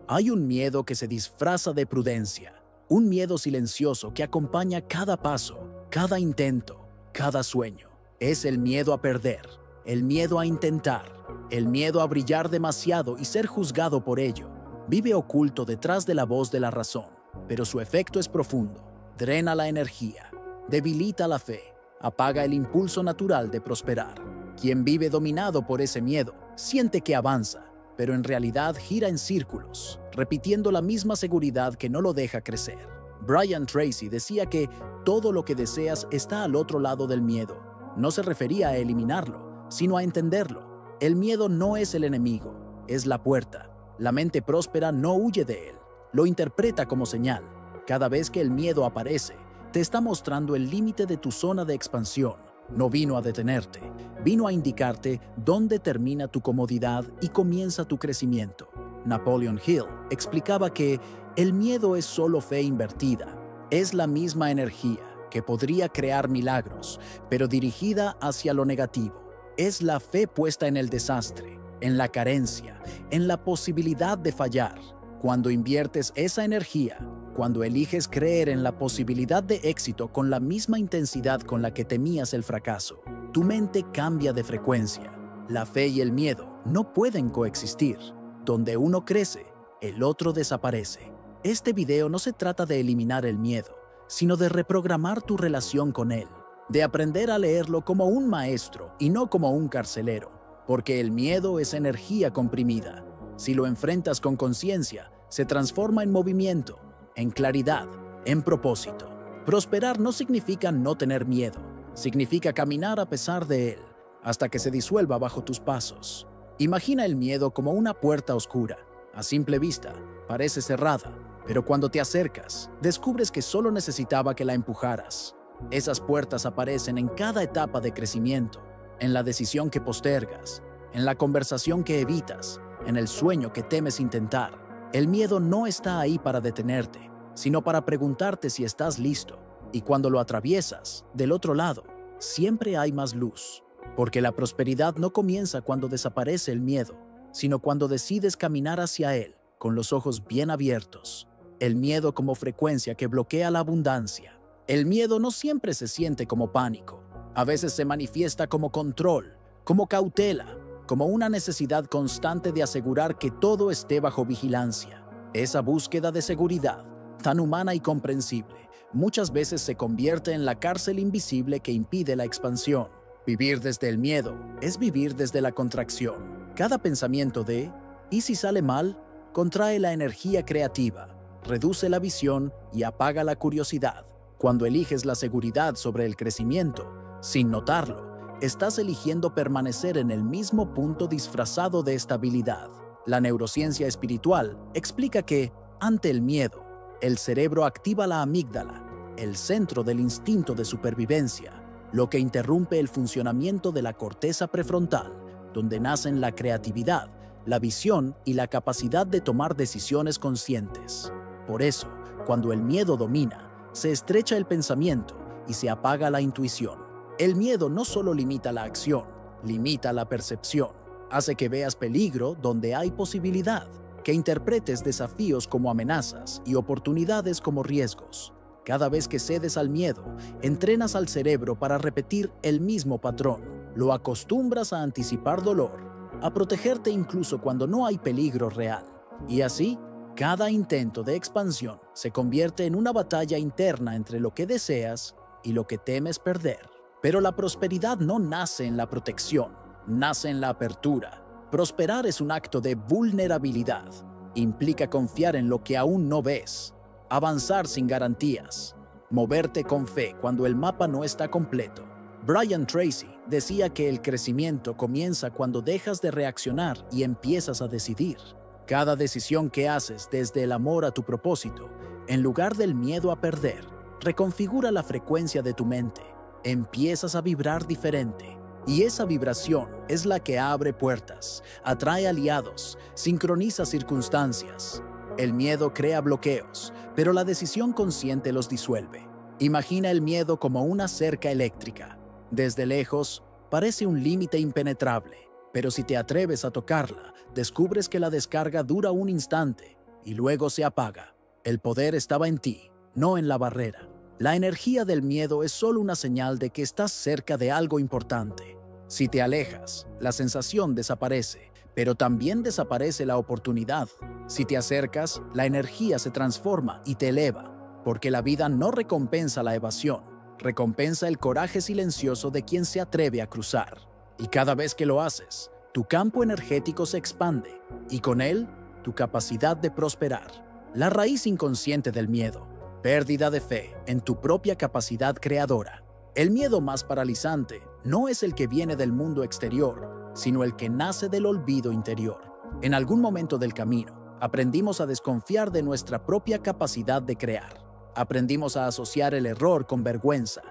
Hay un miedo que se disfraza de prudencia, un miedo silencioso que acompaña cada paso, cada intento, cada sueño. Es el miedo a perder, el miedo a intentar, el miedo a brillar demasiado y ser juzgado por ello. Vive oculto detrás de la voz de la razón, pero su efecto es profundo. Drena la energía, debilita la fe, apaga el impulso natural de prosperar. Quien vive dominado por ese miedo siente que avanza, pero en realidad gira en círculos, repitiendo la misma seguridad que no lo deja crecer. Brian Tracy decía que todo lo que deseas está al otro lado del miedo. No se refería a eliminarlo, sino a entenderlo. El miedo no es el enemigo, es la puerta. La mente próspera no huye de él, lo interpreta como señal. Cada vez que el miedo aparece, te está mostrando el límite de tu zona de expansión. No vino a detenerte, vino a indicarte dónde termina tu comodidad y comienza tu crecimiento. Napoleon Hill explicaba que el miedo es solo fe invertida. Es la misma energía que podría crear milagros, pero dirigida hacia lo negativo. Es la fe puesta en el desastre, en la carencia, en la posibilidad de fallar. Cuando inviertes esa energía, cuando eliges creer en la posibilidad de éxito con la misma intensidad con la que temías el fracaso, tu mente cambia de frecuencia. La fe y el miedo no pueden coexistir. Donde uno crece, el otro desaparece. Este video no se trata de eliminar el miedo, sino de reprogramar tu relación con él, de aprender a leerlo como un maestro y no como un carcelero, porque el miedo es energía comprimida. Si lo enfrentas con conciencia, se transforma en movimiento, en claridad, en propósito. Prosperar no significa no tener miedo, significa caminar a pesar de él, hasta que se disuelva bajo tus pasos. Imagina el miedo como una puerta oscura. A simple vista, parece cerrada, pero cuando te acercas, descubres que solo necesitaba que la empujaras. Esas puertas aparecen en cada etapa de crecimiento, en la decisión que postergas, en la conversación que evitas, en el sueño que temes intentar. El miedo no está ahí para detenerte, sino para preguntarte si estás listo. Y cuando lo atraviesas, del otro lado, siempre hay más luz. Porque la prosperidad no comienza cuando desaparece el miedo, sino cuando decides caminar hacia él con los ojos bien abiertos. El miedo como frecuencia que bloquea la abundancia. El miedo no siempre se siente como pánico. A veces se manifiesta como control, como cautela, como una necesidad constante de asegurar que todo esté bajo vigilancia. Esa búsqueda de seguridad, tan humana y comprensible, muchas veces se convierte en la cárcel invisible que impide la expansión. Vivir desde el miedo es vivir desde la contracción. Cada pensamiento de ¿y si sale mal? Contrae la energía creativa, reduce la visión y apaga la curiosidad. Cuando eliges la seguridad sobre el crecimiento, sin notarlo, estás eligiendo permanecer en el mismo punto disfrazado de estabilidad. La neurociencia espiritual explica que, ante el miedo, el cerebro activa la amígdala, el centro del instinto de supervivencia, lo que interrumpe el funcionamiento de la corteza prefrontal, donde nacen la creatividad, la visión y la capacidad de tomar decisiones conscientes. Por eso, cuando el miedo domina, se estrecha el pensamiento y se apaga la intuición. El miedo no solo limita la acción, limita la percepción. Hace que veas peligro donde hay posibilidad, que interpretes desafíos como amenazas y oportunidades como riesgos. Cada vez que cedes al miedo, entrenas al cerebro para repetir el mismo patrón. Lo acostumbras a anticipar dolor, a protegerte incluso cuando no hay peligro real. Y así, cada intento de expansión se convierte en una batalla interna entre lo que deseas y lo que temes perder. Pero la prosperidad no nace en la protección, nace en la apertura. Prosperar es un acto de vulnerabilidad. Implica confiar en lo que aún no ves, avanzar sin garantías, moverte con fe cuando el mapa no está completo. Brian Tracy decía que el crecimiento comienza cuando dejas de reaccionar y empiezas a decidir. Cada decisión que haces desde el amor a tu propósito, en lugar del miedo a perder, reconfigura la frecuencia de tu mente. Empiezas a vibrar diferente, y esa vibración es la que abre puertas, atrae aliados, sincroniza circunstancias. El miedo crea bloqueos, pero la decisión consciente los disuelve. Imagina el miedo como una cerca eléctrica. Desde lejos, parece un límite impenetrable, pero si te atreves a tocarla, descubres que la descarga dura un instante y luego se apaga. El poder estaba en ti, no en la barrera. La energía del miedo es solo una señal de que estás cerca de algo importante. Si te alejas, la sensación desaparece, pero también desaparece la oportunidad. Si te acercas, la energía se transforma y te eleva, porque la vida no recompensa la evasión, recompensa el coraje silencioso de quien se atreve a cruzar. Y cada vez que lo haces, tu campo energético se expande, y con él, tu capacidad de prosperar. La raíz inconsciente del miedo: pérdida de fe en tu propia capacidad creadora. El miedo más paralizante no es el que viene del mundo exterior, sino el que nace del olvido interior. En algún momento del camino, aprendimos a desconfiar de nuestra propia capacidad de crear. Aprendimos a asociar el error con vergüenza,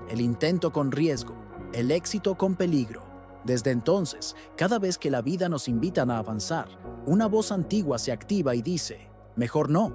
el intento con riesgo, el éxito con peligro. Desde entonces, cada vez que la vida nos invita a avanzar, una voz antigua se activa y dice: mejor no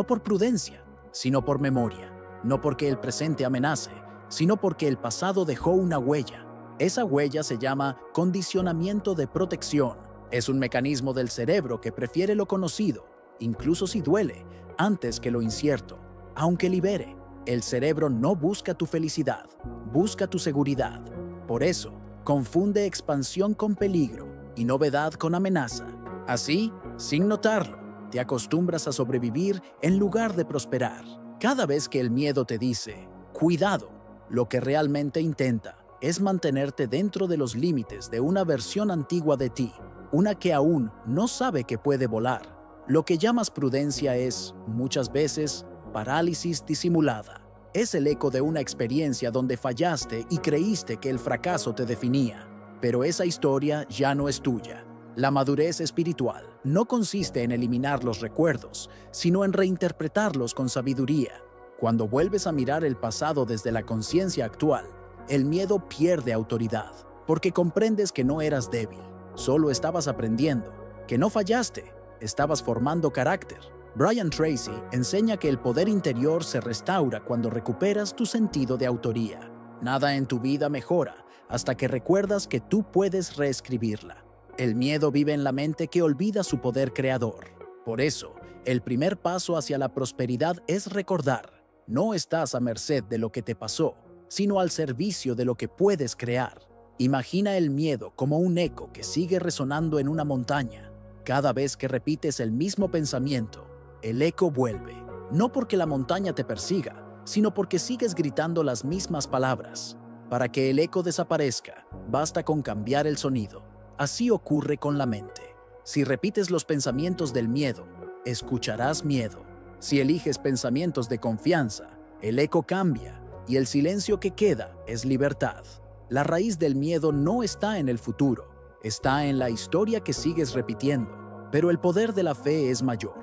por prudencia, sino por memoria, no porque el presente amenace, sino porque el pasado dejó una huella. Esa huella se llama condicionamiento de protección. Es un mecanismo del cerebro que prefiere lo conocido, incluso si duele, antes que lo incierto. Aunque libere, el cerebro no busca tu felicidad, busca tu seguridad. Por eso, confunde expansión con peligro y novedad con amenaza. Así, sin notarlo, te acostumbras a sobrevivir en lugar de prosperar. Cada vez que el miedo te dice: cuidado, lo que realmente intenta es mantenerte dentro de los límites de una versión antigua de ti, una que aún no sabe que puede volar. Lo que llamas prudencia es, muchas veces, parálisis disimulada. Es el eco de una experiencia donde fallaste y creíste que el fracaso te definía. Pero esa historia ya no es tuya. La madurez espiritual no consiste en eliminar los recuerdos, sino en reinterpretarlos con sabiduría. Cuando vuelves a mirar el pasado desde la conciencia actual, el miedo pierde autoridad, porque comprendes que no eras débil, solo estabas aprendiendo, que no fallaste, estabas formando carácter. Brian Tracy enseña que el poder interior se restaura cuando recuperas tu sentido de autoría. Nada en tu vida mejora hasta que recuerdas que tú puedes reescribirla. El miedo vive en la mente que olvida su poder creador. Por eso, el primer paso hacia la prosperidad es recordar: no estás a merced de lo que te pasó, sino al servicio de lo que puedes crear. Imagina el miedo como un eco que sigue resonando en una montaña. Cada vez que repites el mismo pensamiento, el eco vuelve, no porque la montaña te persiga, sino porque sigues gritando las mismas palabras. Para que el eco desaparezca, basta con cambiar el sonido. Así ocurre con la mente. Si repites los pensamientos del miedo, escucharás miedo. Si eliges pensamientos de confianza, el eco cambia y el silencio que queda es libertad. La raíz del miedo no está en el futuro, está en la historia que sigues repitiendo, pero el poder de la fe es mayor.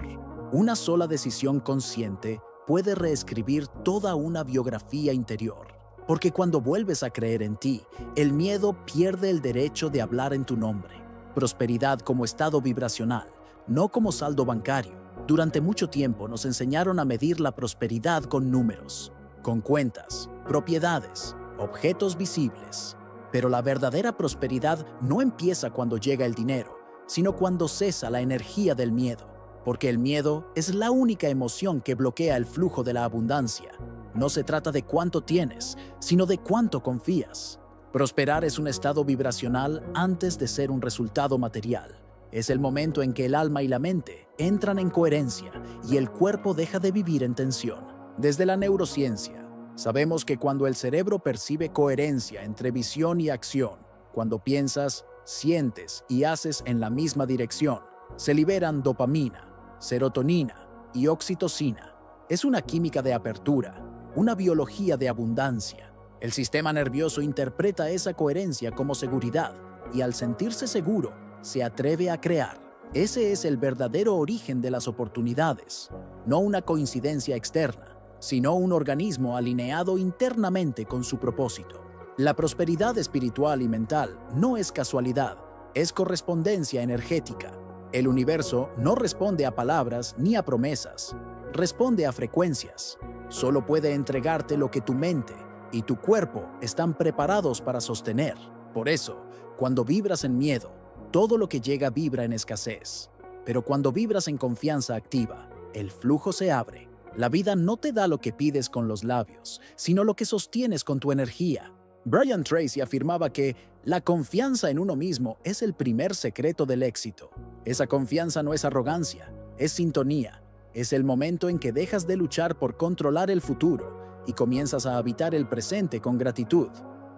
Una sola decisión consciente puede reescribir toda una biografía interior. Porque cuando vuelves a creer en ti, el miedo pierde el derecho de hablar en tu nombre. Prosperidad como estado vibracional, no como saldo bancario. Durante mucho tiempo nos enseñaron a medir la prosperidad con números, con cuentas, propiedades, objetos visibles. Pero la verdadera prosperidad no empieza cuando llega el dinero, sino cuando cesa la energía del miedo. Porque el miedo es la única emoción que bloquea el flujo de la abundancia. No se trata de cuánto tienes, sino de cuánto confías. Prosperar es un estado vibracional antes de ser un resultado material. Es el momento en que el alma y la mente entran en coherencia y el cuerpo deja de vivir en tensión. Desde la neurociencia, sabemos que cuando el cerebro percibe coherencia entre visión y acción, cuando piensas, sientes y haces en la misma dirección, se liberan dopamina, serotonina y oxitocina. Es una química de apertura, una biología de abundancia. El sistema nervioso interpreta esa coherencia como seguridad y al sentirse seguro, se atreve a crear. Ese es el verdadero origen de las oportunidades, no una coincidencia externa, sino un organismo alineado internamente con su propósito. La prosperidad espiritual y mental no es casualidad, es correspondencia energética. El universo no responde a palabras ni a promesas, responde a frecuencias. Solo puede entregarte lo que tu mente y tu cuerpo están preparados para sostener. Por eso, cuando vibras en miedo, todo lo que llega vibra en escasez. Pero cuando vibras en confianza activa, el flujo se abre. La vida no te da lo que pides con los labios, sino lo que sostienes con tu energía. Brian Tracy afirmaba que la confianza en uno mismo es el primer secreto del éxito. Esa confianza no es arrogancia, es sintonía. Es el momento en que dejas de luchar por controlar el futuro y comienzas a habitar el presente con gratitud.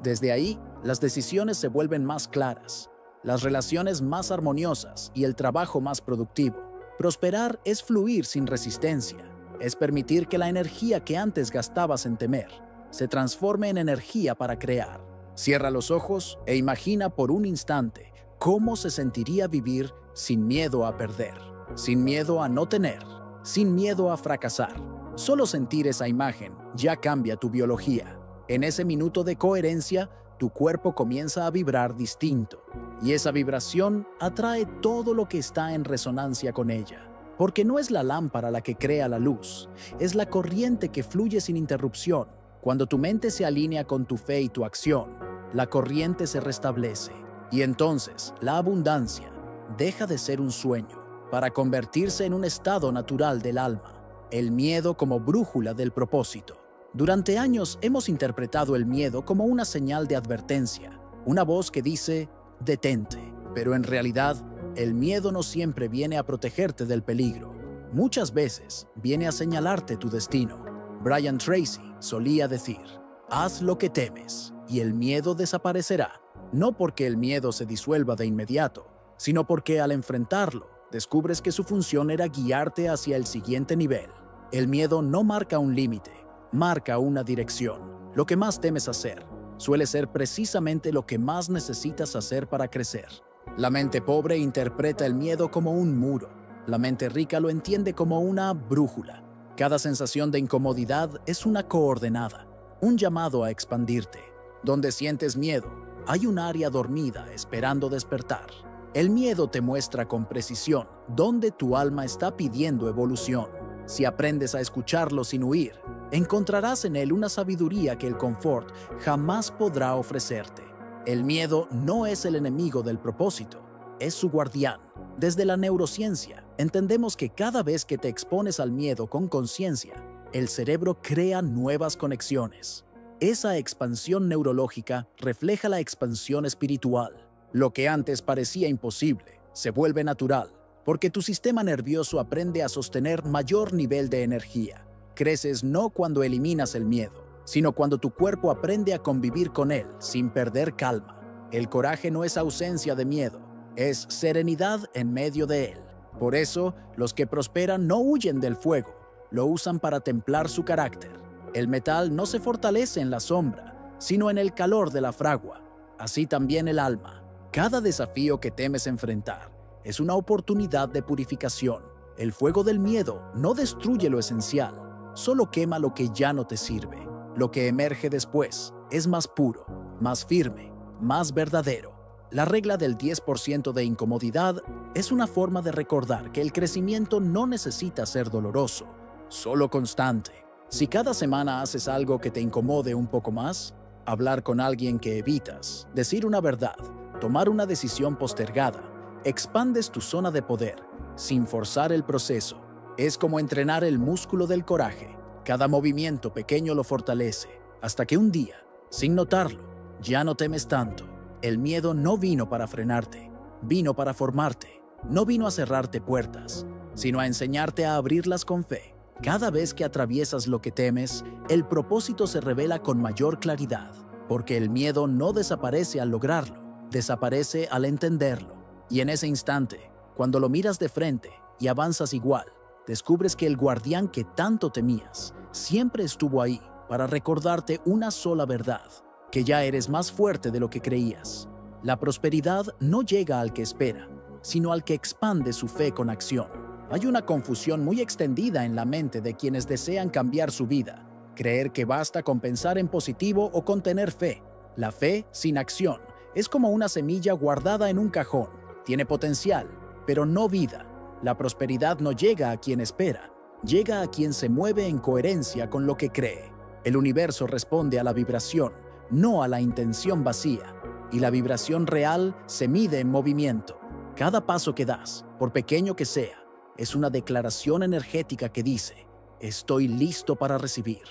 Desde ahí, las decisiones se vuelven más claras, las relaciones más armoniosas y el trabajo más productivo. Prosperar es fluir sin resistencia, es permitir que la energía que antes gastabas en temer se transforme en energía para crear. Cierra los ojos e imagina por un instante cómo se sentiría vivir sin miedo a perder, sin miedo a no tener, sin miedo a fracasar. Solo sentir esa imagen ya cambia tu biología. En ese minuto de coherencia, tu cuerpo comienza a vibrar distinto, y esa vibración atrae todo lo que está en resonancia con ella. Porque no es la lámpara la que crea la luz, es la corriente que fluye sin interrupción. Cuando tu mente se alinea con tu fe y tu acción, la corriente se restablece, y entonces la abundancia deja de ser un sueño para convertirse en un estado natural del alma, el miedo como brújula del propósito. Durante años hemos interpretado el miedo como una señal de advertencia, una voz que dice, detente, pero en realidad, el miedo no siempre viene a protegerte del peligro. Muchas veces viene a señalarte tu destino. Brian Tracy solía decir, haz lo que temes y el miedo desaparecerá, no porque el miedo se disuelva de inmediato, sino porque al enfrentarlo, descubres que su función era guiarte hacia el siguiente nivel. El miedo no marca un límite, marca una dirección. Lo que más temes hacer suele ser precisamente lo que más necesitas hacer para crecer. La mente pobre interpreta el miedo como un muro. La mente rica lo entiende como una brújula. Cada sensación de incomodidad es una coordenada, un llamado a expandirte. Donde sientes miedo, hay un área dormida esperando despertar. El miedo te muestra con precisión dónde tu alma está pidiendo evolución. Si aprendes a escucharlo sin huir, encontrarás en él una sabiduría que el confort jamás podrá ofrecerte. El miedo no es el enemigo del propósito, es su guardián. Desde la neurociencia, entendemos que cada vez que te expones al miedo con conciencia, el cerebro crea nuevas conexiones. Esa expansión neurológica refleja la expansión espiritual. Lo que antes parecía imposible se vuelve natural, porque tu sistema nervioso aprende a sostener mayor nivel de energía. Creces no cuando eliminas el miedo, sino cuando tu cuerpo aprende a convivir con él sin perder calma. El coraje no es ausencia de miedo, es serenidad en medio de él. Por eso, los que prosperan no huyen del fuego, lo usan para templar su carácter. El metal no se fortalece en la sombra, sino en el calor de la fragua. Así también el alma. Cada desafío que temes enfrentar es una oportunidad de purificación. El fuego del miedo no destruye lo esencial, solo quema lo que ya no te sirve. Lo que emerge después es más puro, más firme, más verdadero. La regla del 10% de incomodidad es una forma de recordar que el crecimiento no necesita ser doloroso, solo constante. Si cada semana haces algo que te incomode un poco más, hablar con alguien que evitas, decir una verdad, tomar una decisión postergada, expandes tu zona de poder sin forzar el proceso. Es como entrenar el músculo del coraje. Cada movimiento pequeño lo fortalece, hasta que un día, sin notarlo, ya no temes tanto. El miedo no vino para frenarte, vino para formarte. No vino a cerrarte puertas, sino a enseñarte a abrirlas con fe. Cada vez que atraviesas lo que temes, el propósito se revela con mayor claridad, porque el miedo no desaparece al lograrlo, desaparece al entenderlo. Y en ese instante, cuando lo miras de frente y avanzas igual, descubres que el guardián que tanto temías siempre estuvo ahí para recordarte una sola verdad, que ya eres más fuerte de lo que creías. La prosperidad no llega al que espera, sino al que expande su fe con acción. Hay una confusión muy extendida en la mente de quienes desean cambiar su vida, creer que basta con pensar en positivo o con tener fe. La fe sin acción es como una semilla guardada en un cajón. Tiene potencial, pero no vida. La prosperidad no llega a quien espera, llega a quien se mueve en coherencia con lo que cree. El universo responde a la vibración, no a la intención vacía, y la vibración real se mide en movimiento. Cada paso que das, por pequeño que sea, es una declaración energética que dice: estoy listo para recibir.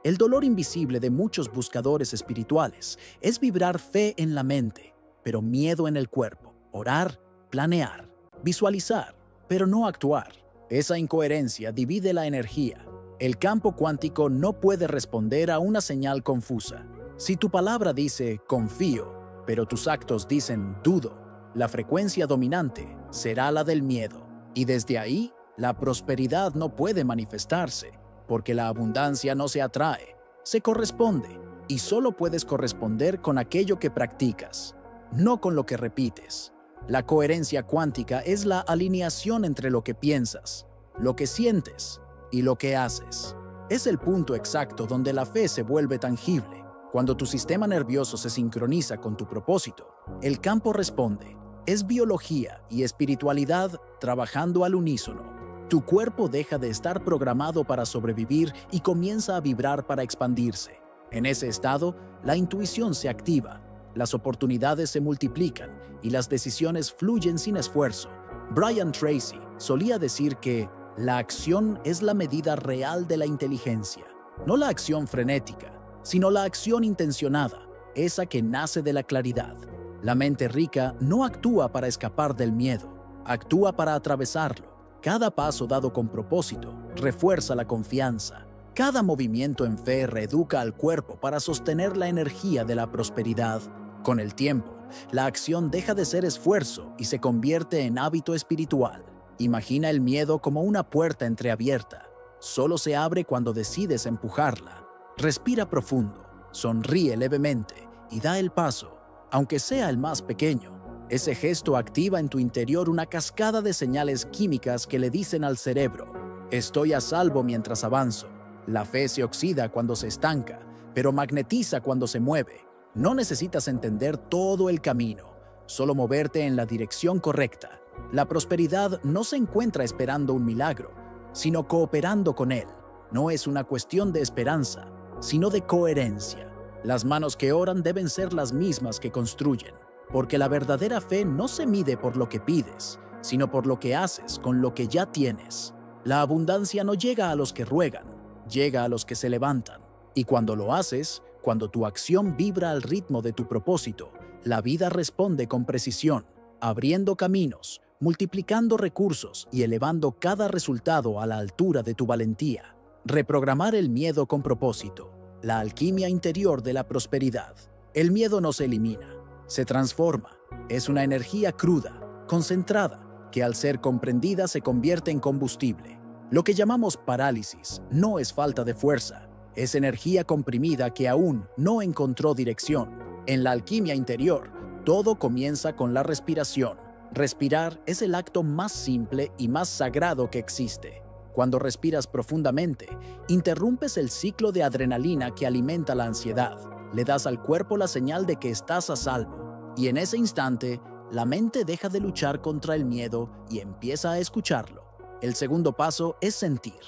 El dolor invisible de muchos buscadores espirituales es vibrar fe en la mente, pero miedo en el cuerpo. Orar, planear, visualizar, pero no actuar. Esa incoherencia divide la energía. El campo cuántico no puede responder a una señal confusa. Si tu palabra dice confío, pero tus actos dicen dudo, la frecuencia dominante será la del miedo. Y desde ahí, la prosperidad no puede manifestarse, porque la abundancia no se atrae, se corresponde, y solo puedes corresponder con aquello que practicas, no con lo que repites. La coherencia cuántica es la alineación entre lo que piensas, lo que sientes y lo que haces. Es el punto exacto donde la fe se vuelve tangible. Cuando tu sistema nervioso se sincroniza con tu propósito, el campo responde. Es biología y espiritualidad trabajando al unísono. Tu cuerpo deja de estar programado para sobrevivir y comienza a vibrar para expandirse. En ese estado, la intuición se activa, las oportunidades se multiplican y las decisiones fluyen sin esfuerzo. Brian Tracy solía decir que la acción es la medida real de la inteligencia. No la acción frenética, sino la acción intencionada, esa que nace de la claridad. La mente rica no actúa para escapar del miedo, actúa para atravesarlo. Cada paso dado con propósito refuerza la confianza. Cada movimiento en fe reeduca al cuerpo para sostener la energía de la prosperidad. Con el tiempo, la acción deja de ser esfuerzo y se convierte en hábito espiritual. Imagina el miedo como una puerta entreabierta. Solo se abre cuando decides empujarla. Respira profundo, sonríe levemente y da el paso, aunque sea el más pequeño. Ese gesto activa en tu interior una cascada de señales químicas que le dicen al cerebro: estoy a salvo mientras avanzo. La fe se oxida cuando se estanca, pero magnetiza cuando se mueve. No necesitas entender todo el camino, solo moverte en la dirección correcta. La prosperidad no se encuentra esperando un milagro, sino cooperando con él. No es una cuestión de esperanza, sino de coherencia. Las manos que oran deben ser las mismas que construyen, porque la verdadera fe no se mide por lo que pides, sino por lo que haces con lo que ya tienes. La abundancia no llega a los que ruegan, llega a los que se levantan. Y cuando lo haces, cuando tu acción vibra al ritmo de tu propósito, la vida responde con precisión, abriendo caminos, multiplicando recursos y elevando cada resultado a la altura de tu valentía. Reprogramar el miedo con propósito, la alquimia interior de la prosperidad. El miedo no se elimina, se transforma. Es una energía cruda, concentrada, que al ser comprendida se convierte en combustible. Lo que llamamos parálisis no es falta de fuerza, es energía comprimida que aún no encontró dirección. En la alquimia interior, todo comienza con la respiración. Respirar es el acto más simple y más sagrado que existe. Cuando respiras profundamente, interrumpes el ciclo de adrenalina que alimenta la ansiedad. Le das al cuerpo la señal de que estás a salvo. Y en ese instante, la mente deja de luchar contra el miedo y empieza a escucharlo. El segundo paso es sentir,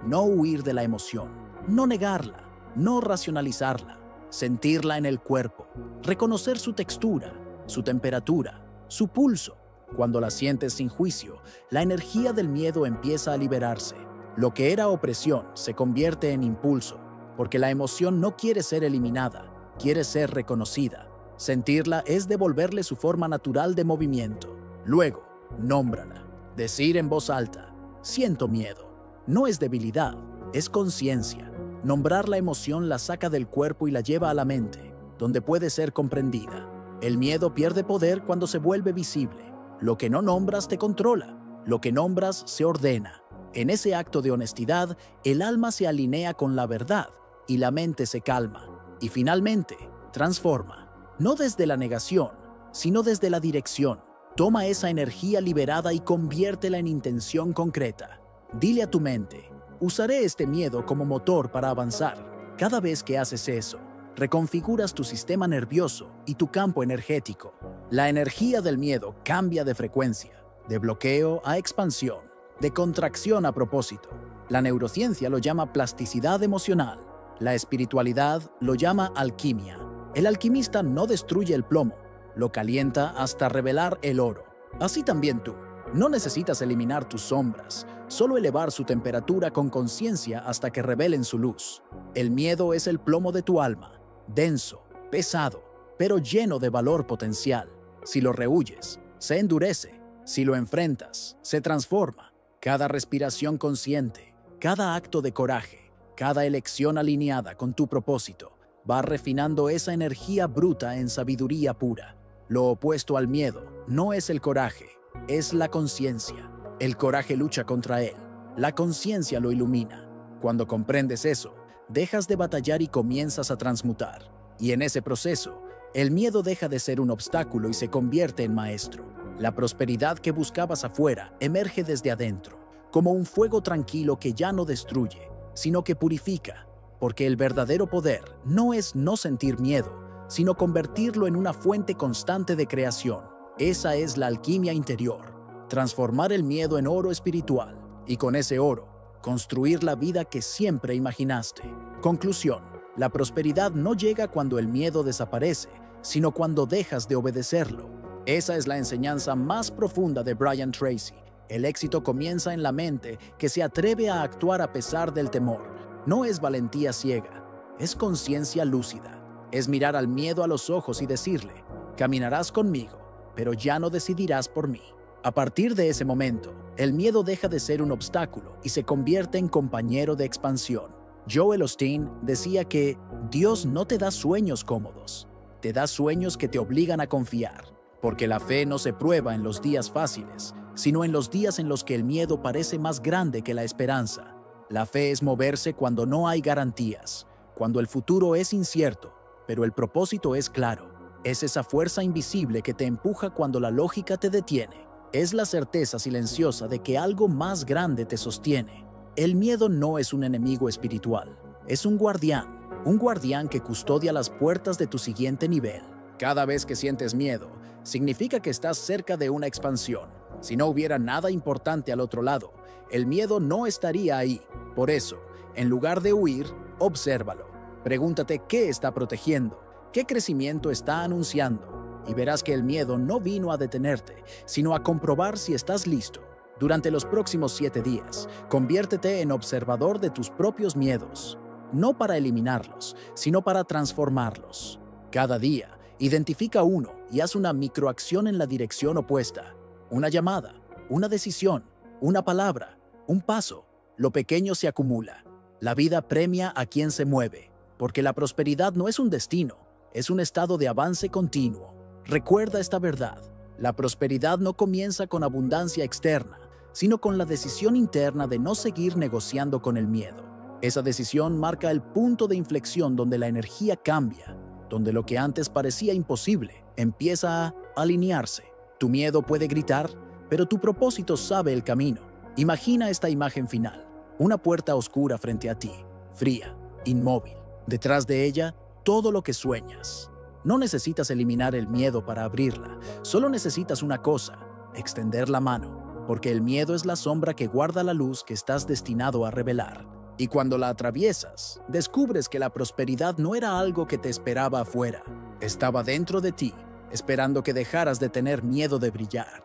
no huir de la emoción, no negarla, no racionalizarla, sentirla en el cuerpo, reconocer su textura, su temperatura, su pulso. Cuando la sientes sin juicio, la energía del miedo empieza a liberarse. Lo que era opresión se convierte en impulso, porque la emoción no quiere ser eliminada, quiere ser reconocida. Sentirla es devolverle su forma natural de movimiento. Luego, nómbrala. Decir en voz alta: siento miedo. No es debilidad, es conciencia. Nombrar la emoción la saca del cuerpo y la lleva a la mente, donde puede ser comprendida. El miedo pierde poder cuando se vuelve visible. Lo que no nombras te controla, lo que nombras se ordena. En ese acto de honestidad, el alma se alinea con la verdad y la mente se calma. Y finalmente, transforma. No desde la negación, sino desde la dirección. Toma esa energía liberada y conviértela en intención concreta. Dile a tu mente: usaré este miedo como motor para avanzar. Cada vez que haces eso, reconfiguras tu sistema nervioso y tu campo energético. La energía del miedo cambia de frecuencia, de bloqueo a expansión, de contracción a propósito. La neurociencia lo llama plasticidad emocional. La espiritualidad lo llama alquimia. El alquimista no destruye el plomo, lo calienta hasta revelar el oro. Así también tú. No necesitas eliminar tus sombras, solo elevar su temperatura con conciencia hasta que revelen su luz. El miedo es el plomo de tu alma, denso, pesado, pero lleno de valor potencial. Si lo rehuyes, se endurece. Si lo enfrentas, se transforma. Cada respiración consciente, cada acto de coraje, cada elección alineada con tu propósito, va refinando esa energía bruta en sabiduría pura. Lo opuesto al miedo no es el coraje, es la conciencia. El coraje lucha contra él, la conciencia lo ilumina. Cuando comprendes eso, dejas de batallar y comienzas a transmutar. Y en ese proceso, el miedo deja de ser un obstáculo y se convierte en maestro. La prosperidad que buscabas afuera emerge desde adentro, como un fuego tranquilo que ya no destruye, sino que purifica, porque el verdadero poder no es no sentir miedo, sino convertirlo en una fuente constante de creación. Esa es la alquimia interior, transformar el miedo en oro espiritual y con ese oro, construir la vida que siempre imaginaste. Conclusión: la prosperidad no llega cuando el miedo desaparece, sino cuando dejas de obedecerlo. Esa es la enseñanza más profunda de Brian Tracy. El éxito comienza en la mente que se atreve a actuar a pesar del temor. No es valentía ciega, es conciencia lúcida. Es mirar al miedo a los ojos y decirle: caminarás conmigo, pero ya no decidirás por mí. A partir de ese momento, el miedo deja de ser un obstáculo y se convierte en compañero de expansión. Joel Osteen decía que Dios no te da sueños cómodos, te da sueños que te obligan a confiar, porque la fe no se prueba en los días fáciles, sino en los días en los que el miedo parece más grande que la esperanza. La fe es moverse cuando no hay garantías, cuando el futuro es incierto, pero el propósito es claro. Es esa fuerza invisible que te empuja cuando la lógica te detiene. Es la certeza silenciosa de que algo más grande te sostiene. El miedo no es un enemigo espiritual, es un guardián que custodia las puertas de tu siguiente nivel. Cada vez que sientes miedo, significa que estás cerca de una expansión. Si no hubiera nada importante al otro lado, el miedo no estaría ahí. Por eso, en lugar de huir, obsérvalo. Pregúntate qué está protegiendo, qué crecimiento está anunciando, y verás que el miedo no vino a detenerte, sino a comprobar si estás listo. Durante los próximos 7 días, conviértete en observador de tus propios miedos, no para eliminarlos, sino para transformarlos. Cada día, identifica uno y haz una microacción en la dirección opuesta. Una llamada, una decisión, una palabra, un paso. Lo pequeño se acumula. La vida premia a quien se mueve, porque la prosperidad no es un destino, es un estado de avance continuo. Recuerda esta verdad: la prosperidad no comienza con abundancia externa, sino con la decisión interna de no seguir negociando con el miedo. Esa decisión marca el punto de inflexión donde la energía cambia, donde lo que antes parecía imposible empieza a alinearse. Tu miedo puede gritar, pero tu propósito sabe el camino. Imagina esta imagen final: una puerta oscura frente a ti, fría, inmóvil. Detrás de ella, todo lo que sueñas. No necesitas eliminar el miedo para abrirla, solo necesitas una cosa: extender la mano, porque el miedo es la sombra que guarda la luz que estás destinado a revelar. Y cuando la atraviesas, descubres que la prosperidad no era algo que te esperaba afuera, estaba dentro de ti, esperando que dejaras de tener miedo de brillar.